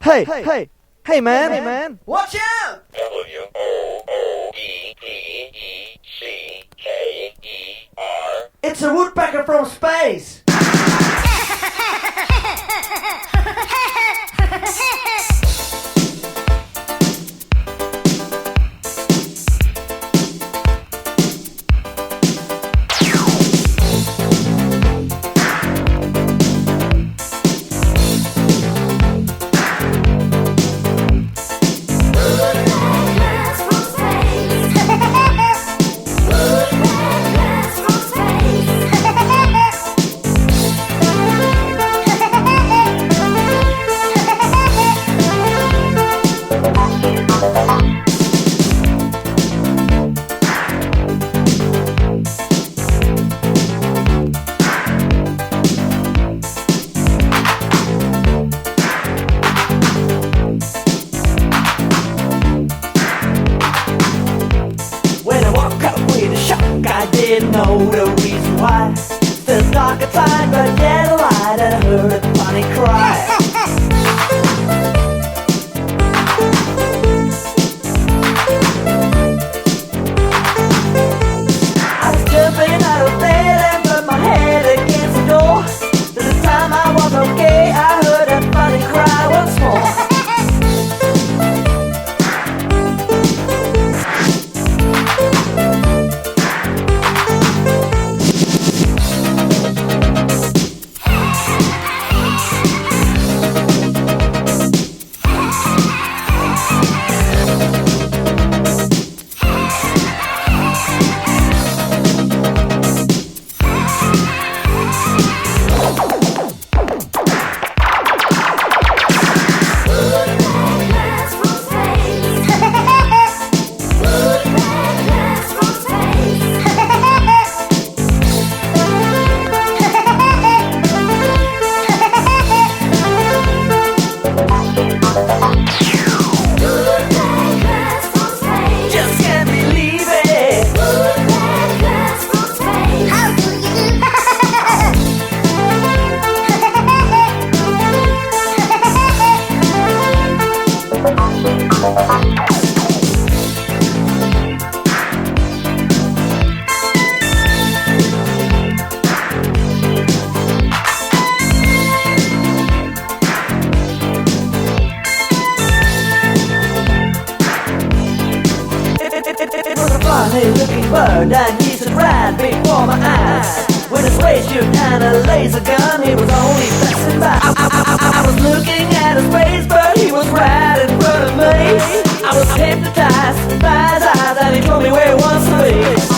Hey, man. Watch out! Woopecker. It's a woodpecker from space! I didn't know the reason why. Still dark outside, but yet a light, and I heard a funny cry. I was jumping out of bed and put my head against the door. Till the time I was okay, I heard a funny cry once more. Funny-looking bird and he stood right before my eyes. With a spacesuit and a laser gun, he was only passing by. I was looking at a space bird, he was right in front of me. I was hypnotized by his eyes and he told me where he wants to be.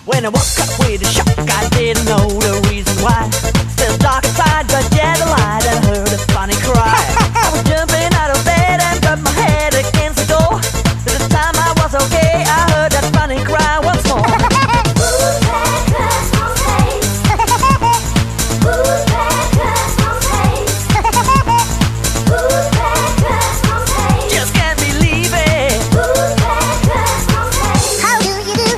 When I woke up with a shock, I didn't know the reason why. Still dark inside, but yeah, the light, and I heard a funny cry. I was jumping out of bed and got my head against the door. But this time I was okay, I heard that funny cry once more. Woodpeckers on stage. Woodpeckers on stage. Woodpeckers on stage. Just can't believe it. Woodpeckers on stage. How do you do?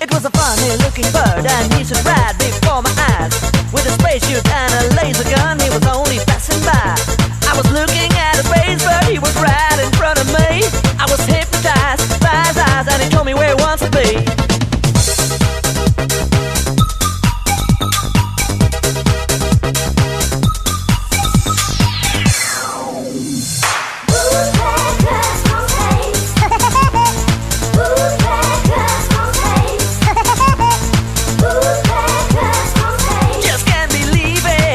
It was a funny looking bird and he stood right before my eyes. With a spacesuit and a laser gun, he was only passing by. I was looking at a space bird, he was right in front of me. I was hypnotized by his eyes and he told me where he wants to be. Woodpeckers on stage. Woodpeckers on stage. Woodpeckers on stage. Just can't believe it.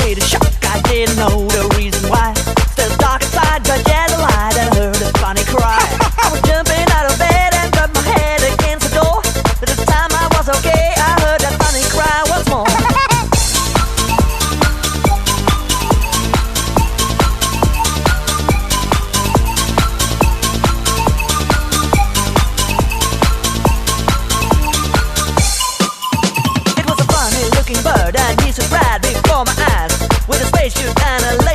me to shock. I didn't know the reason why. Still dark inside, but yeah, the light. I heard a funny cry. I was jumping out of bed and got my head against the door. At the time I was okay, I heard that funny cry once more. It was a funny looking bird and he stood right before my eyes with a spacesuit and a